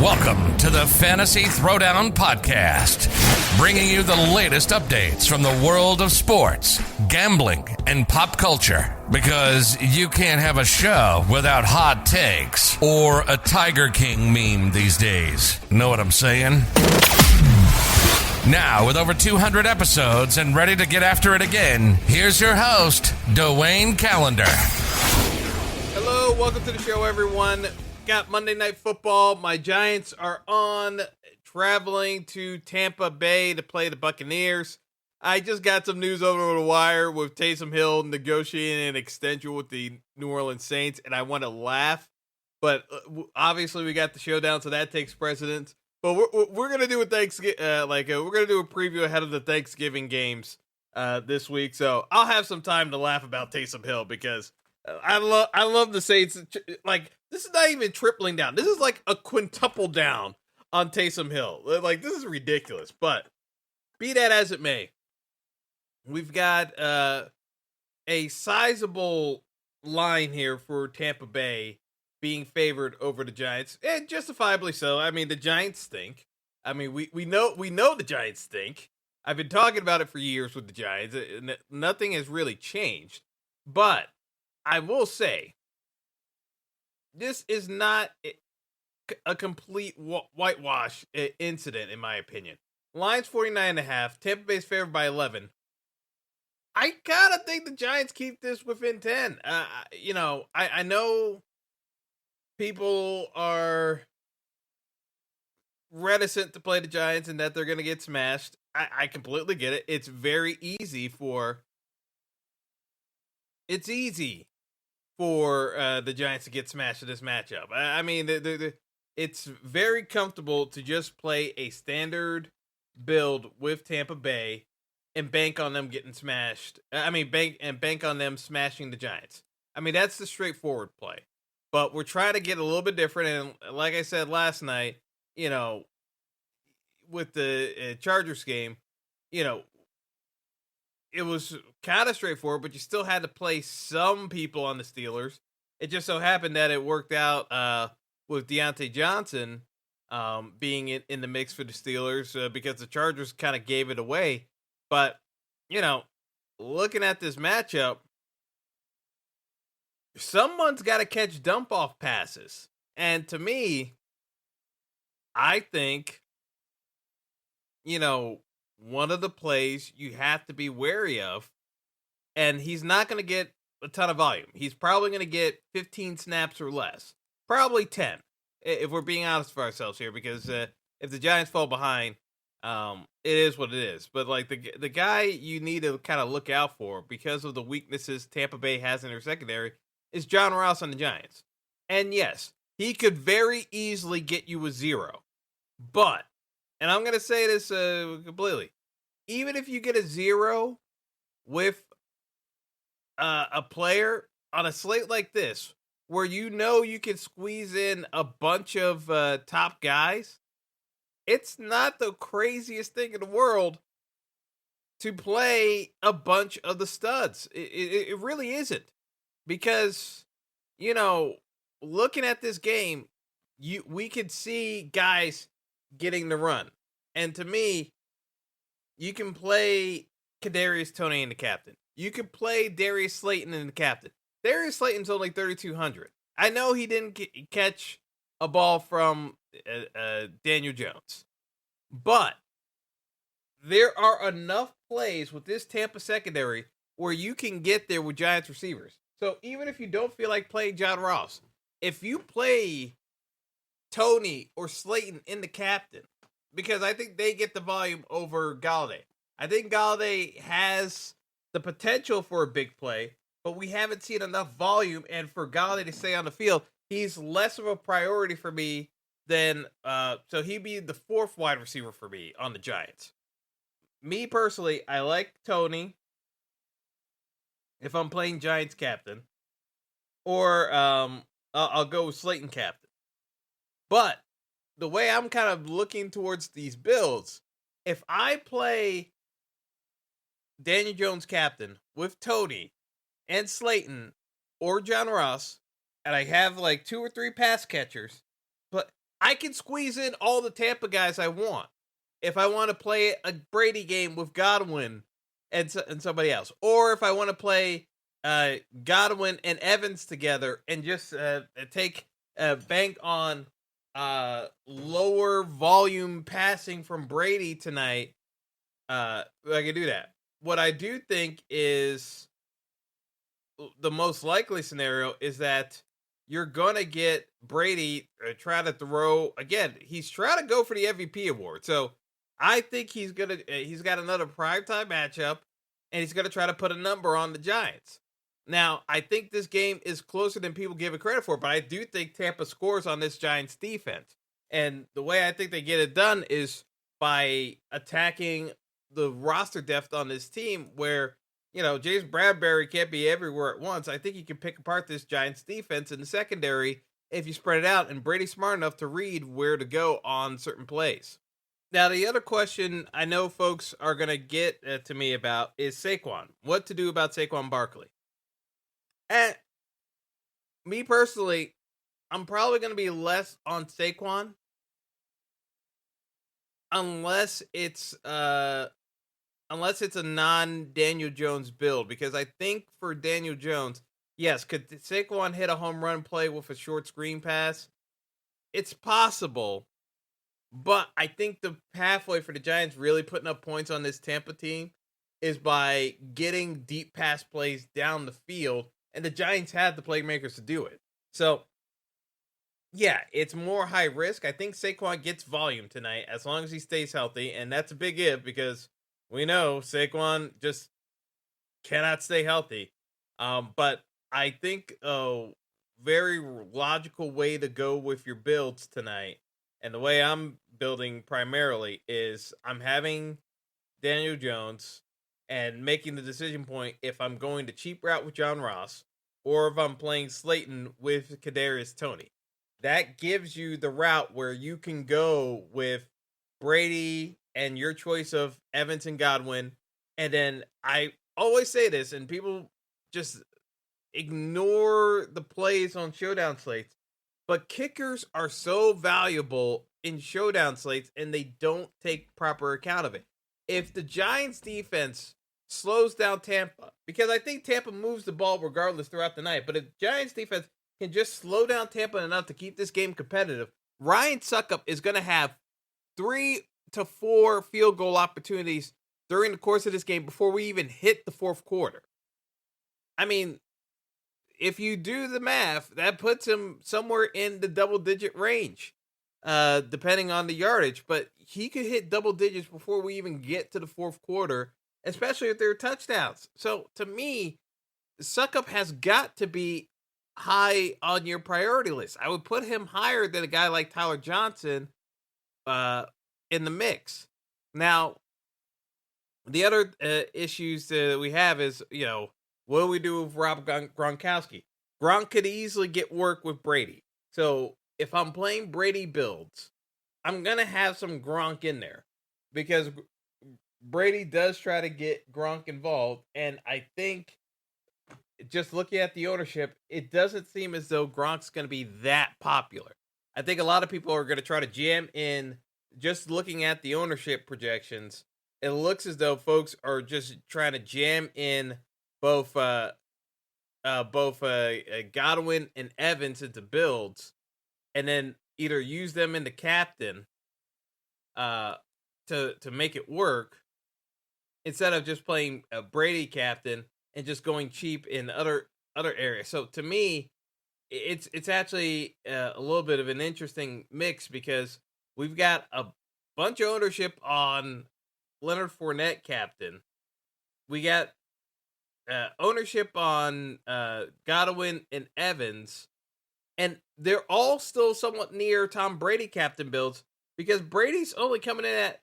Welcome to the Fantasy Throwdown Podcast, bringing you the latest updates from the world of sports, gambling, and pop culture. Because you can't have a show without hot takes or a Tiger King meme these days. Know what I'm saying? Now, with over 200 episodes and ready to get after it again, here's your host, Dwayne Callender. Hello, welcome to the show, everyone. Got Monday Night Football. My Giants are traveling to Tampa Bay to play the Buccaneers. I just got some news over the wire with Taysom Hill negotiating an extension with the New Orleans Saints, and I want to laugh, but obviously we got the Showdown, so that takes precedence. But we're gonna do a Thanksgiving, we're gonna do a preview ahead of the Thanksgiving games this week, so I'll have some time to laugh about Taysom Hill because I love the Saints. Like, this is not even tripling down. This is like a quintuple down on Taysom Hill. Like, this is ridiculous. But be that as it may, we've got a sizable line here for Tampa Bay being favored over the Giants, and justifiably so. I mean, the Giants stink. I mean, we know the Giants stink. I've been talking about it for years with the Giants. Nothing has really changed. But I will say, this is not a complete whitewash incident, in my opinion. Line's 49.5. Tampa Bay's favored by 11. I gotta think the Giants keep this within 10. I know people are reticent to play the Giants and that they're going to get smashed. I completely get it. It's very easy for the Giants to get smashed in this matchup. I mean, it's very comfortable to just play a standard build with Tampa Bay and bank on them getting smashed. Bank on them smashing the Giants. I mean, that's the straightforward play. But we're trying to get a little bit different. And like I said last night, with the Chargers game, it was kind of straightforward, but you still had to play some people on the Steelers. It just so happened that it worked out with Deontay Johnson being in the mix for the Steelers because the Chargers kind of gave it away. But, looking at this matchup, someone's got to catch dump-off passes. And to me, I think, one of the plays you have to be wary of, and he's not going to get a ton of volume. He's probably going to get 15 snaps or less. Probably 10, if we're being honest for ourselves here, because if the Giants fall behind, it is what it is. But, like, the guy you need to kind of look out for because of the weaknesses Tampa Bay has in their secondary is John Ross on the Giants. And yes, he could very easily get you a 0. But, and I'm going to say this completely, even if you get a 0 with a player on a slate like this, where you can squeeze in a bunch of top guys, it's not the craziest thing in the world to play a bunch of the studs. It really isn't. Because, looking at this game, we could see guys getting the run. And to me, you can play Kadarius Toney in the captain. You can play Darius Slayton in the captain. Darius Slayton's only 3,200. I know he didn't catch a ball from Daniel Jones. But there are enough plays with this Tampa secondary where you can get there with Giants receivers. So even if you don't feel like playing John Ross, if you play Toney or Slayton in the captain, because I think they get the volume over Galladay. I think Galladay has the potential for a big play, but we haven't seen enough volume, and for Galladay to stay on the field, he's less of a priority for me than, so he'd be the 4th wide receiver for me on the Giants. Me personally, I like Toney if I'm playing Giants captain, or I'll go with Slayton captain. But the way I'm kind of looking towards these builds, if I play Daniel Jones captain with Toney and Slayton or John Ross, and I have like 2 or 3 pass catchers, but I can squeeze in all the Tampa guys I want. If I want to play a Brady game with Godwin and somebody else, or if I want to play Godwin and Evans together and just take bank on lower volume passing from Brady tonight, I can do that. What I do think is the most likely scenario is that you're gonna get Brady try to throw again. He's trying to go for the MVP award, so I think he's got another primetime matchup, and he's gonna try to put a number on the Giants. Now, I think this game is closer than people give it credit for, but I do think Tampa scores on this Giants defense, and the way I think they get it done is by attacking the roster depth on this team, where James Bradbury can't be everywhere at once. I think you can pick apart this Giants defense in the secondary if you spread it out, and Brady's smart enough to read where to go on certain plays. Now, the other question I know folks are going to get to me about is Saquon. What to do about Saquon Barkley? And me personally, I'm probably going to be less on Saquon unless it's a non-Daniel Jones build, because I think for Daniel Jones, yes, could Saquon hit a home run play with a short screen pass? It's possible, but I think the pathway for the Giants really putting up points on this Tampa team is by getting deep pass plays down the field, and the Giants have the playmakers to do it. So, yeah, it's more high risk. I think Saquon gets volume tonight as long as he stays healthy, and that's a big if because we know Saquon just cannot stay healthy. But I think a very logical way to go with your builds tonight, and the way I'm building primarily, is I'm having Daniel Jones and making the decision point if I'm going to cheap route with John Ross or if I'm playing Slayton with Kadarius Toney. That gives you the route where you can go with Brady and your choice of Evans and Godwin. And then I always say this, and people just ignore the plays on Showdown slates, but kickers are so valuable in Showdown slates, and they don't take proper account of it. If the Giants defense slows down Tampa, because I think Tampa moves the ball regardless throughout the night, but if Giants defense can just slow down Tampa enough to keep this game competitive, Ryan Suckup is going to have 3 to 4 field goal opportunities during the course of this game before we even hit the fourth quarter. I mean, if you do the math, that puts him somewhere in the double-digit range, depending on the yardage. But he could hit double digits before we even get to the fourth quarter, especially if they're touchdowns. So, to me, Suckup has got to be high on your priority list. I would put him higher than a guy like Tyler Johnson in the mix. Now, the other issues that we have is, what do we do with Rob Gronkowski? Gronk could easily get work with Brady. So if I'm playing Brady builds, I'm going to have some Gronk in there because Brady does try to get Gronk involved. And I think just looking at the ownership, it doesn't seem as though Gronk's going to be that popular. I think a lot of people are going to try to jam in. Just looking at the ownership projections, it looks as though folks are just trying to jam in both Godwin and Evans into builds, and then either use them into captain to make it work, instead of just playing a Brady captain and just going cheap in other areas. So to me, it's actually a little bit of an interesting mix because we've got a bunch of ownership on Leonard Fournette captain. We got ownership on Godwin and Evans, and they're all still somewhat near Tom Brady captain builds because Brady's only coming in at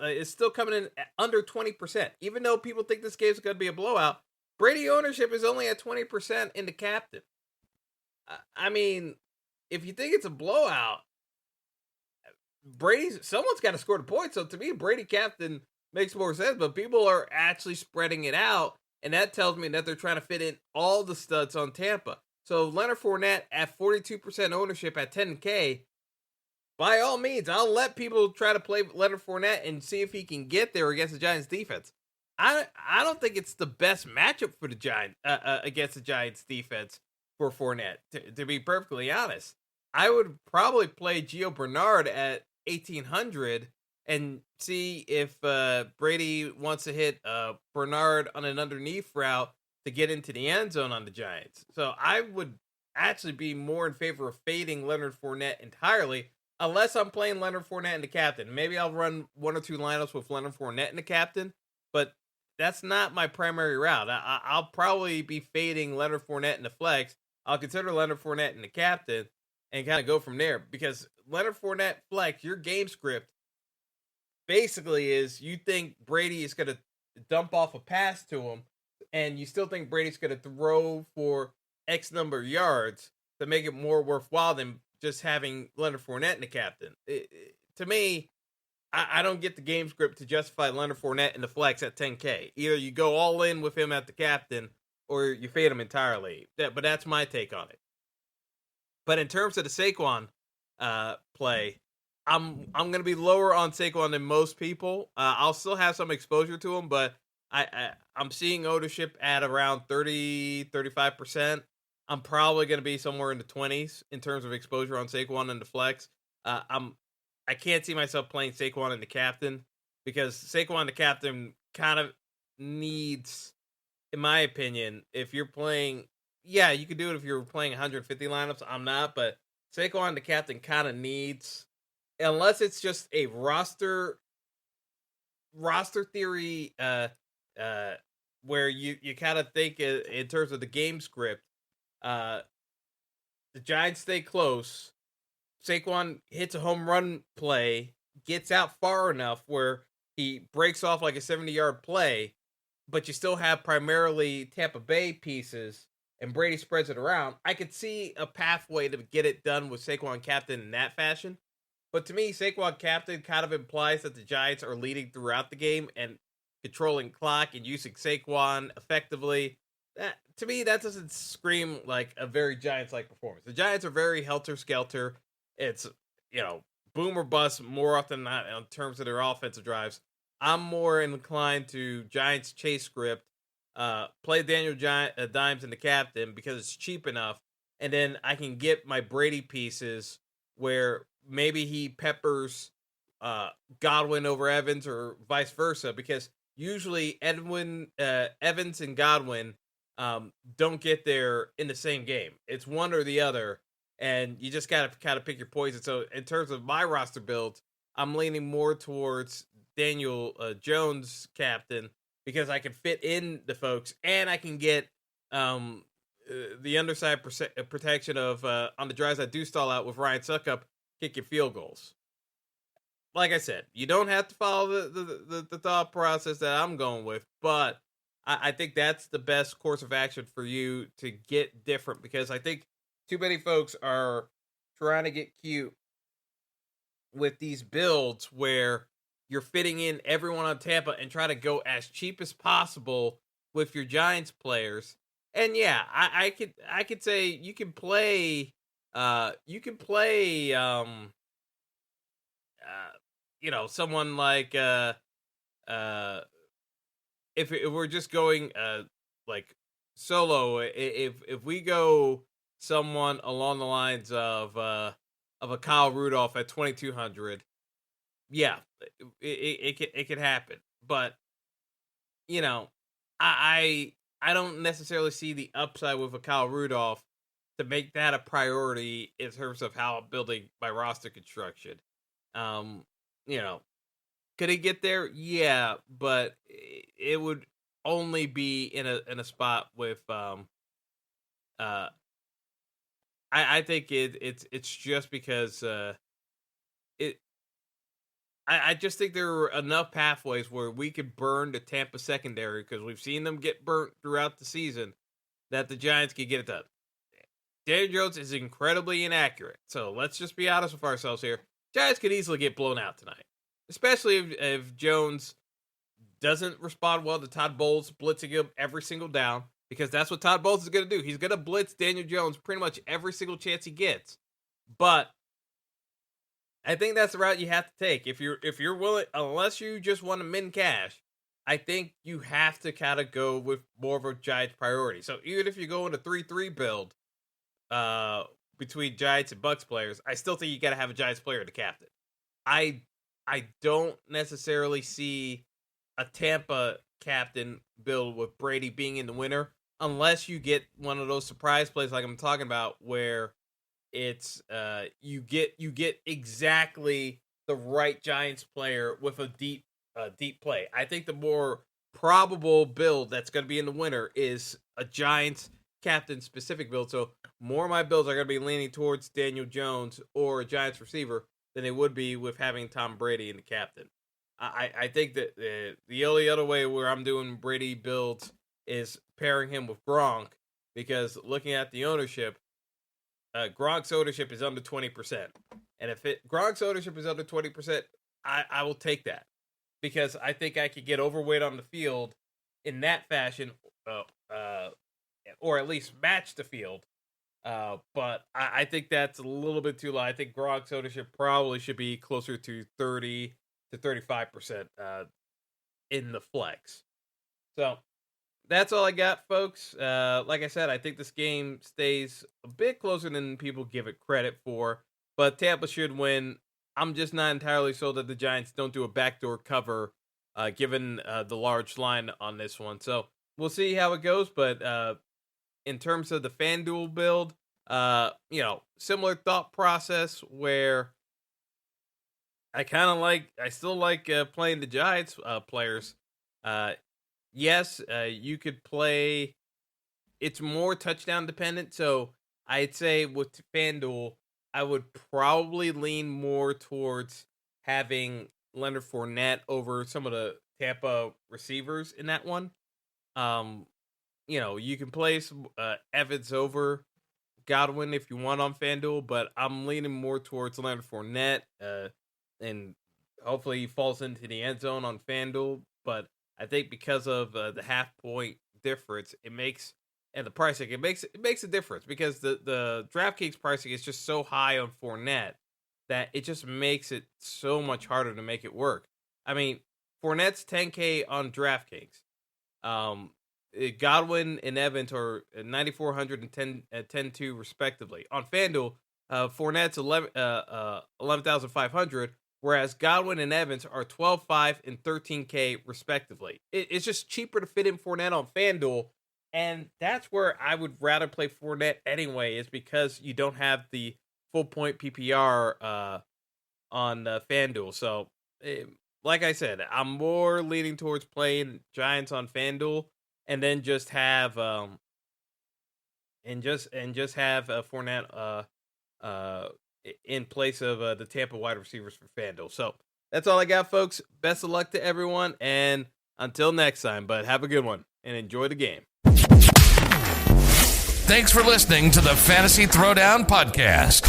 is still coming in at under 20%. Even though people think this game's going to be a blowout, Brady ownership is only at 20% in the captain. I mean, if you think it's a blowout, someone's got to score the points. So to me, Brady captain makes more sense, but people are actually spreading it out, and that tells me that they're trying to fit in all the studs on Tampa. So Leonard Fournette at 42% ownership at 10K, by all means, I'll let people try to play Leonard Fournette and see if he can get there against the Giants defense. I don't think it's the best matchup for the Giants against the Giants defense for Fournette. To be perfectly honest, I would probably play Gio Bernard at 1,800 and see if Brady wants to hit Bernard on an underneath route to get into the end zone on the Giants. So I would actually be more in favor of fading Leonard Fournette entirely, unless I'm playing Leonard Fournette in the captain. Maybe I'll run one or two lineups with Leonard Fournette in the captain, but that's not my primary route. I'll probably be fading Leonard Fournette in the flex. I'll consider Leonard Fournette in the captain and kind of go from there, because Leonard Fournette flex, your game script basically is you think Brady is going to dump off a pass to him, and you still think Brady's going to throw for X number of yards to make it more worthwhile than just having Leonard Fournette in the captain. To me, I don't get the game script to justify Leonard Fournette in the flex at 10K. Either you go all in with him at the captain, or you fade him entirely. But that's my take on it. But in terms of the Saquon play, I'm going to be lower on Saquon than most people. I'll still have some exposure to him, but I'm seeing ownership at around 30-35%. I'm probably going to be somewhere in the 20s in terms of exposure on Saquon and the flex. I can't see myself playing Saquon in the captain, because Saquon the captain kind of needs, in my opinion, if you're playing, yeah, you could do it if you're playing 150 lineups. I'm not, but Saquon the captain kind of needs, unless it's just a roster theory, where you kind of think in terms of the game script, the Giants stay close, Saquon hits a home run play, gets out far enough where he breaks off like a 70-yard play, but you still have primarily Tampa Bay pieces, and Brady spreads it around. I could see a pathway to get it done with Saquon captain in that fashion. But to me, Saquon captain kind of implies that the Giants are leading throughout the game and controlling clock and using Saquon effectively. To me, that doesn't scream like a very Giants-like performance. The Giants are very helter-skelter. It's, boom or bust more often than not in terms of their offensive drives. I'm more inclined to Giants chase script, play Daniel Dimes in the captain because it's cheap enough, and then I can get my Brady pieces where maybe he peppers Godwin over Evans or vice versa, because usually Evans and Godwin don't get there in the same game. It's one or the other, and you just got to kind of pick your poison. So in terms of my roster build, I'm leaning more towards Daniel Jones captain, because I can fit in the folks, and I can get the underside protection of on the drives I do stall out with Ryan Suckup kicking field goals. Like I said, you don't have to follow the thought process that I'm going with, but I think that's the best course of action for you to get different, because I think too many folks are trying to get cute with these builds where you're fitting in everyone on Tampa and try to go as cheap as possible with your Giants players. And yeah, I could say you can play someone like if we're just going like solo, if we go someone along the lines of a Kyle Rudolph at 2,200, yeah, it could happen. But I don't necessarily see the upside with a Kyle Rudolph to make that a priority in terms of how I'm building my roster construction. Could he get there? Yeah, but it would only be in a spot with I think it's just because I just think there are enough pathways where we could burn the Tampa secondary, because we've seen them get burnt throughout the season, that the Giants could get it done. Daniel Jones is incredibly inaccurate, so let's just be honest with ourselves here. Giants could easily get blown out tonight, especially if Jones doesn't respond well to Todd Bowles blitzing him every single down, because that's what Todd Bowles is going to do. He's going to blitz Daniel Jones pretty much every single chance he gets. But I think that's the route you have to take. If you're willing, unless you just want to min cash, I think you have to kind of go with more of a Giants priority. So even if you go in a 3-3 build between Giants and Bucks players, I still think you got to have a Giants player to captain. I don't necessarily see a Tampa captain build with Brady being in the winner unless you get one of those surprise plays like I'm talking about where it's you get exactly the right Giants player with a deep play. I think the more probable build that's going to be in the winner is a Giants captain specific build. So more of my builds are going to be leaning towards Daniel Jones or a Giants receiver than they would be with having Tom Brady in the captain. I think that the only other way where I'm doing Brady builds is pairing him with Gronk, because looking at the ownership, Gronk's ownership is under 20%. And if Gronk's ownership is under 20%, I will take that, because I think I could get overweight on the field in that fashion, or at least match the field. But I think that's a little bit too low. I think Gronk's ownership probably should be closer to 30 to 35% in the flex. So that's all I got, folks. Like I said, I think this game stays a bit closer than people give it credit for, but Tampa should win. I'm just not entirely sold that the Giants don't do a backdoor cover, given the large line on this one. So we'll see how it goes. But in terms of the FanDuel build, similar thought process where I still like playing the Giants players. Yes, you could play. It's more touchdown dependent. So I'd say with FanDuel, I would probably lean more towards having Leonard Fournette over some of the Tampa receivers in that one. You can play some Evans over Godwin if you want on FanDuel, but I'm leaning more towards Leonard Fournette, and hopefully he falls into the end zone on FanDuel. But I think because of the half-point difference, and the pricing, it makes a difference, because the DraftKings pricing is just so high on Fournette that it just makes it so much harder to make it work. I mean, Fournette's $10K on DraftKings. Godwin and Evans are 9,400 and 10,200 respectively. On FanDuel, Fournette's 11,500, whereas Godwin and Evans are 12,500 and 13K respectively. It's just cheaper to fit in Fournette on FanDuel, and that's where I would rather play Fournette anyway, is because you don't have the full point PPR on FanDuel. So, like I said, I'm more leaning towards playing Giants on FanDuel, and then just have Fournette in place of the Tampa wide receivers for FanDuel. So that's all I got, folks. Best of luck to everyone, and until next time. But have a good one and enjoy the game. Thanks for listening to the Fantasy Throwdown Podcast.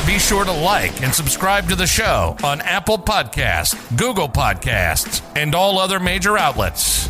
Be sure to like and subscribe to the show on Apple Podcasts, Google Podcasts, and all other major outlets.